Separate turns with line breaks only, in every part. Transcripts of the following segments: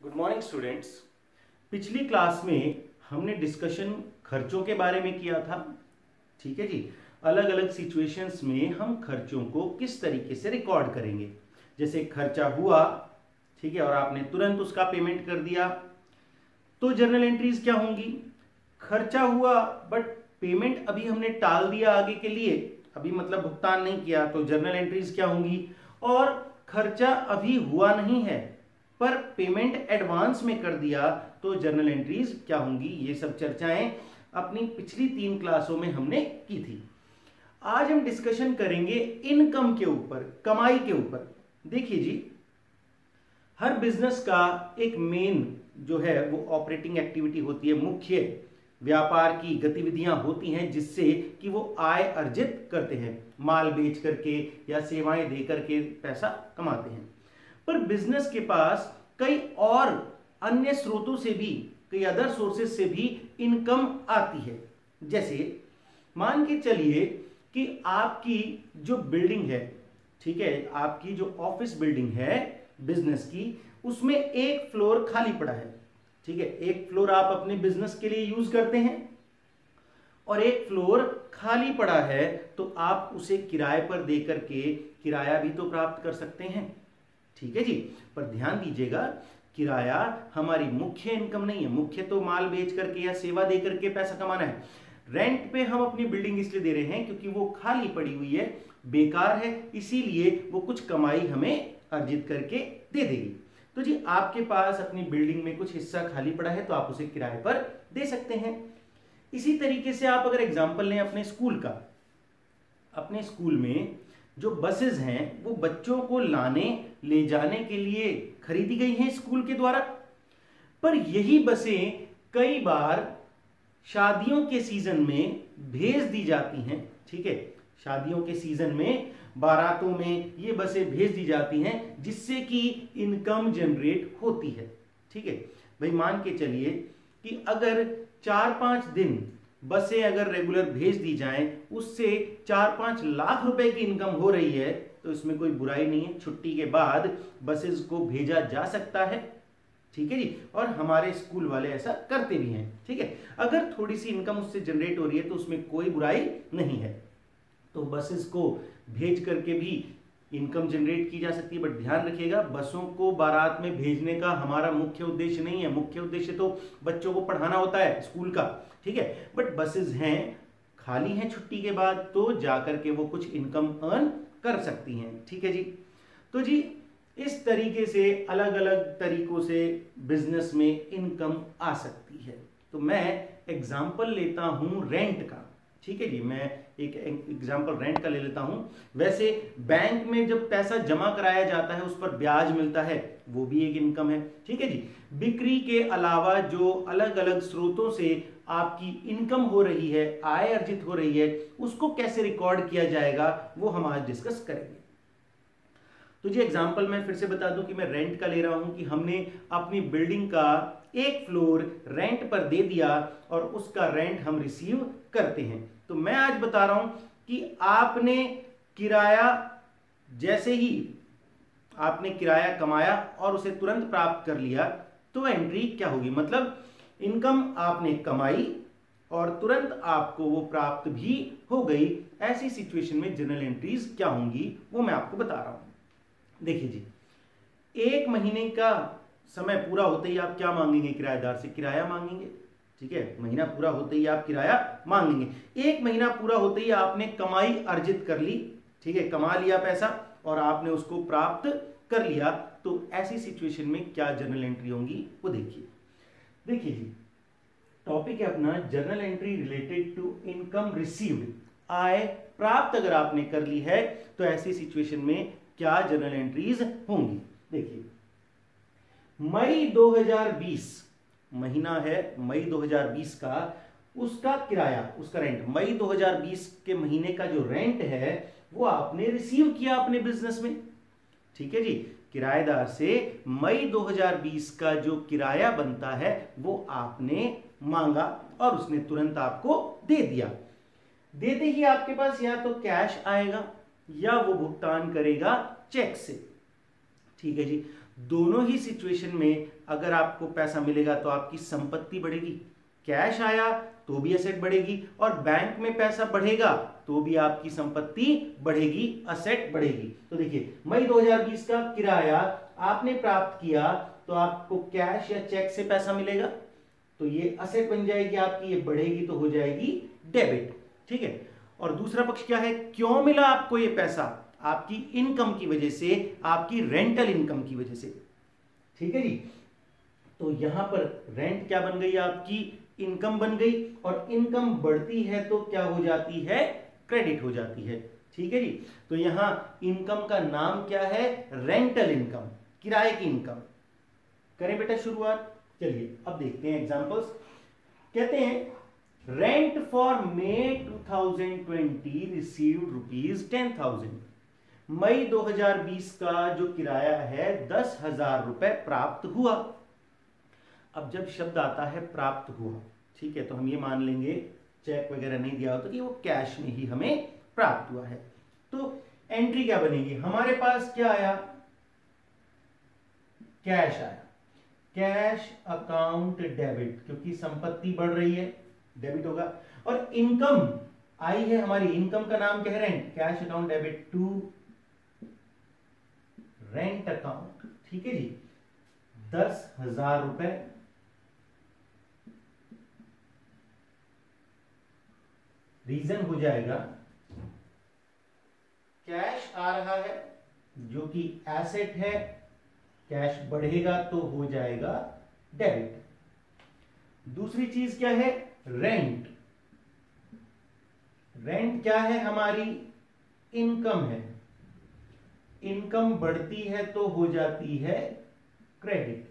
Good morning students. पिछली class में हमने डिस्कशन खर्चों के बारे में किया था। ठीक है जी। अलग अलग सिचुएशंस में हम खर्चों को किस तरीके से रिकॉर्ड करेंगे। जैसे खर्चा हुआ, ठीक है, और आपने तुरंत उसका पेमेंट कर दिया तो जर्नल एंट्रीज क्या होंगी। खर्चा हुआ बट पेमेंट अभी हमने टाल दिया आगे के लिए, अभी मतलब भुगतान नहीं किया, तो जर्नल एंट्रीज क्या होंगी। और खर्चा अभी हुआ नहीं है पर पेमेंट एडवांस में कर दिया तो जर्नल एंट्रीज क्या होंगी। ये सब चर्चाएं अपनी पिछली 3 क्लासों में हमने की थी। आज हम डिस्कशन करेंगे इनकम के ऊपर, कमाई के ऊपर। देखिए जी, हर बिजनेस का एक मेन जो है वो ऑपरेटिंग एक्टिविटी होती है, मुख्य व्यापार की गतिविधियां होती हैं जिससे कि वो आय अर्जित करते हैं, माल बेच करके या सेवाएं दे करके पैसा कमाते हैं। पर बिजनेस के पास कई और अन्य स्रोतों से भी, कई अदर सोर्सेस से भी इनकम आती है। जैसे मान के चलिए कि आपकी जो बिल्डिंग है, ठीक है, आपकी जो ऑफिस बिल्डिंग है बिजनेस की, उसमें एक फ्लोर खाली पड़ा है। ठीक है, एक फ्लोर आप अपने बिजनेस के लिए यूज करते हैं और एक फ्लोर खाली पड़ा है तो आप उसे किराए पर दे करके किराया भी तो प्राप्त कर सकते हैं। ठीक है जी। पर ध्यान दीजिएगा, किराया हमारी मुख्य इनकम नहीं है। मुख्य तो माल बेच करके या सेवा दे करके पैसा कमाना है। रेंट पे हम अपनी बिल्डिंग इसलिए दे रहे हैं क्योंकि वो खाली पड़ी हुई है, बेकार है, इसीलिए वो कुछ कमाई हमें अर्जित करके दे देगी। तो जी, आपके पास अपनी बिल्डिंग में कुछ हिस्सा खाली पड़ा है तो आप उसे किराए पर दे सकते हैं। इसी तरीके से आप अगर एग्जाम्पल लें अपने स्कूल का, अपने स्कूल में जो बसेस हैं वो बच्चों को लाने ले जाने के लिए खरीदी गई हैं स्कूल के द्वारा। पर यही बसें कई बार शादियों के सीजन में भेज दी जाती हैं। ठीक है, शादियों के सीजन में, बारातों में ये बसें भेज दी जाती हैं जिससे कि इनकम जनरेट होती है। ठीक है भाई, मान के चलिए कि अगर 4-5 दिन बसें अगर रेगुलर भेज दी जाएं, उससे 4-5 लाख रुपए की इनकम हो रही है तो इसमें कोई बुराई नहीं है। छुट्टी के बाद बसेस को भेजा जा सकता है। ठीक है जी, और हमारे स्कूल वाले ऐसा करते भी हैं। ठीक है, अगर थोड़ी सी इनकम उससे जनरेट हो रही है तो उसमें कोई बुराई नहीं है, तो बसेस को भेज करके भी इनकम जनरेट की जा सकती है। बट ध्यान रखिएगा, बसों को बारात में भेजने का हमारा मुख्य उद्देश्य नहीं है। मुख्य उद्देश्य तो बच्चों को पढ़ाना होता है स्कूल का। ठीक है, बट बसेस हैं, खाली हैं छुट्टी के बाद, तो जाकर के वो कुछ इनकम अर्न कर सकती हैं। ठीक है जी। तो जी, इस तरीके से अलग अलग तरीकों से बिजनेस में इनकम आ सकती है। तो मैं एग्जाम्पल लेता हूं रेंट का। ठीक है जी, मैं एक एग्जाम्पल रेंट का ले लेता हूं। वैसे बैंक में जब पैसा जमा कराया जाता है उस पर ब्याज मिलता है, वो भी एक इनकम है। ठीक है जी। बिक्री के अलावा जो अलग अलग स्रोतों से आपकी इनकम हो रही है, आय अर्जित हो रही है, उसको कैसे रिकॉर्ड किया जाएगा वो हम आज डिस्कस करेंगे। तो जी, एग्जाम्पल मैं फिर से बता दूं कि मैं रेंट का ले रहा हूं कि हमने अपनी बिल्डिंग का एक फ्लोर रेंट पर दे दिया और उसका रेंट हम रिसीव करते हैं। तो मैं आज बता रहा हूं कि आपने किराया, जैसे ही आपने किराया कमाया और उसे तुरंत प्राप्त कर लिया तो एंट्री क्या होगी। मतलब इनकम आपने कमाई और तुरंत आपको वो प्राप्त भी हो गई। ऐसी सिचुएशन में जर्नल एंट्रीज क्या होंगी वो मैं आपको बता रहा हूं। देखिए जी, 1 महीने का समय पूरा होते ही आप क्या मांगेंगे किराएदार से? किराया मांगेंगे। ठीक है, महीना पूरा होते ही आप किराया मांगेंगे। 1 महीना पूरा होते ही आपने कमाई अर्जित कर ली। ठीक है, कमा लिया पैसा और आपने उसको प्राप्त कर लिया। तो ऐसी सिचुएशन में क्या जर्नल एंट्री होंगी वो देखिए। देखिए जी, टॉपिक है अपना journal entry related to income received. आय प्राप्त अगर आपने कर ली है तो ऐसी सिचुएशन में क्या जर्नल एंट्रीज होंगी। देखिए, मई 2020 महीना है, मई 2020 का, उसका किराया, उसका रेंट, मई 2020 के महीने का जो रेंट है वो आपने रिसीव किया अपने बिजनेस में। ठीक है जी, किराएदार से मई 2020 का जो किराया बनता है वो आपने मांगा और उसने तुरंत आपको दे दिया। देते ही आपके पास या तो कैश आएगा या वो भुगतान करेगा चेक से। ठीक है जी। दोनों ही सिचुएशन में अगर आपको पैसा मिलेगा तो आपकी संपत्ति बढ़ेगी, कैश आया तो भी एसेट बढ़ेगी, और बैंक में पैसा बढ़ेगा तो भी आपकी संपत्ति बढ़ेगी, असेट बढ़ेगी। तो देखिए मई 2020 का किराया आपने प्राप्त किया तो आपको कैश या चेक से पैसा मिलेगा, तो ये असेट बन जाएगी आपकी, ये बढ़ेगी तो हो जाएगी डेबिट। ठीक है। और दूसरा पक्ष क्या है, क्यों मिला आपको ये पैसा, आपकी इनकम की वजह से, आपकी रेंटल इनकम की वजह से। ठीक है जी। तो यहां पर रेंट क्या बन गई, आपकी इनकम बन गई, और इनकम बढ़ती है तो क्या हो जाती है, क्रेडिट हो जाती है। ठीक है जी। तो यहां इनकम का नाम क्या है, रेंटल इनकम, किराए की इनकम। करें बेटा शुरुआत। चलिए अब देखते हैं एग्जांपल्स। कहते हैं रेंट फॉर मई 2020 रिसीव्ड ₹10,000। मई 2020 का जो किराया है 10,000 रुपए प्राप्त हुआ। अब जब शब्द आता है प्राप्त हुआ, ठीक है, तो हम ये मान लेंगे चेक वगैरह नहीं दिया होता कि वो कैश में ही हमें प्राप्त हुआ है। तो एंट्री क्या बनेगी, हमारे पास क्या आया, कैश आया, कैश अकाउंट डेबिट, क्योंकि संपत्ति बढ़ रही है डेबिट होगा। और इनकम आई है हमारी, इनकम का नाम क्या है, rent, cash account debit to rent account. ठीक है जी। 10,000 रुपए रीजन हो जाएगा, कैश आ रहा है जो कि एसेट है, कैश बढ़ेगा तो हो जाएगा डेबिट। दूसरी चीज क्या है, रेंट। रेंट क्या है, हमारी इनकम है, इनकम बढ़ती है तो हो जाती है क्रेडिट।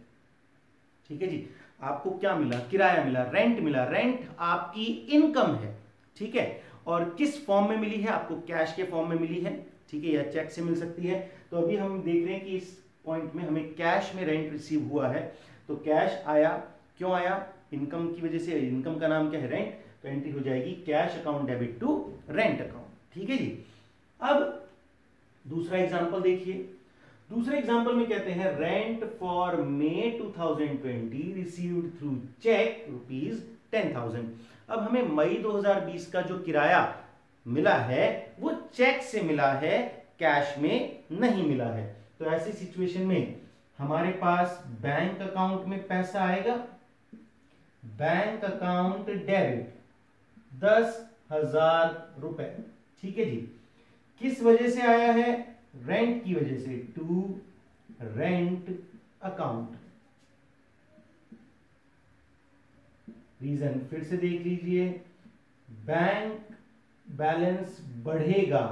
ठीक है जी। आपको क्या मिला, किराया मिला, रेंट मिला, रेंट आपकी इनकम है। ठीक है। और किस फॉर्म में मिली है, आपको कैश के फॉर्म में मिली है। ठीक है, या चेक से मिल सकती है। तो अभी हम देख रहे हैं कि इस पॉइंट में हमें कैश में रेंट रिसीव हुआ है, तो कैश आया, क्यों आया, इनकम की वजह से, इनकम का नाम क्या है, रेंट, तो एंट्री हो जाएगी cash account debit to rent account. ठीक है जी। अब दूसरा एग्जांपल देखिए। दूसरे एग्जांपल में कहते हैं rent for May 2020 received through cheque ₹10,000। अब हमें मई 2020 का जो किराया मिला है वो चेक से मिला है, कैश में नहीं मिला है। तो ऐसी सिचुएशन में हमारे पास बैंक अकाउंट में पैसा आएगा, बैंक अकाउंट डेबिट 10,000 रुपए। ठीक है जी। किस वजह से आया है, रेंट की वजह से, टू रेंट अकाउंट। रीजन फिर से देख लीजिए, बैंक बैलेंस बढ़ेगा।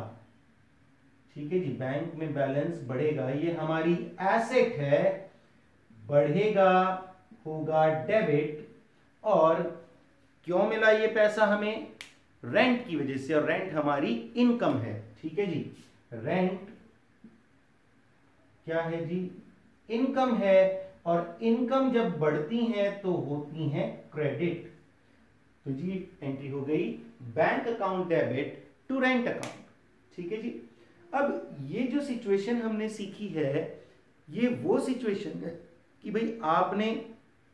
ठीक है जी, बैंक में बैलेंस बढ़ेगा, ये हमारी एसेट है, बढ़ेगा होगा डेबिट। और क्यों मिला ये पैसा हमें, रेंट की वजह से, और रेंट हमारी इनकम है। ठीक है जी। रेंट क्या है जी, इनकम है, और इनकम जब बढ़ती है तो होती है क्रेडिट। तो जी एंट्री हो गई bank account debit to rent account. ठीक है जी। अब ये जो सिचुएशन हमने सीखी है, ये वो सिचुएशन है कि भाई आपने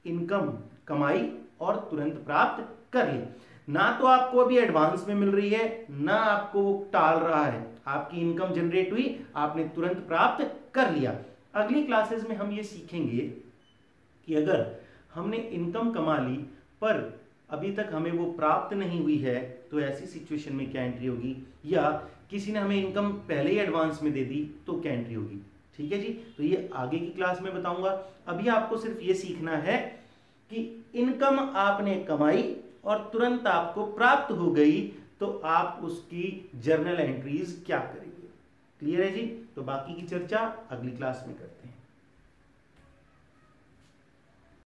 इनकम कमाई और तुरंत प्राप्त कर ली, ना तो आपको अभी एडवांस में मिल रही है, ना आपको वो टाल रहा है, आपकी इनकम जनरेट हुई, आपने तुरंत प्राप्त कर लिया। अगली क्लासेस में हम ये सीखेंगे कि अगर हमने इनकम कमा ली पर अभी तक हमें वो प्राप्त नहीं हुई है, तो ऐसी सिचुएशन में क्या एंट्री होगी, या किसी ने हमें इनकम पहले ही एडवांस में दे दी तो क्या एंट्री होगी। ठीक है जी। तो ये आगे की क्लास में बताऊंगा। अभी आपको सिर्फ ये सीखना है कि इनकम आपने कमाई और तुरंत आपको प्राप्त हो गई, तो आप उसकी जर्नल एंट्रीज क्या करेंगे। क्लियर है जी। तो बाकी की चर्चा अगली क्लास में करते हैं।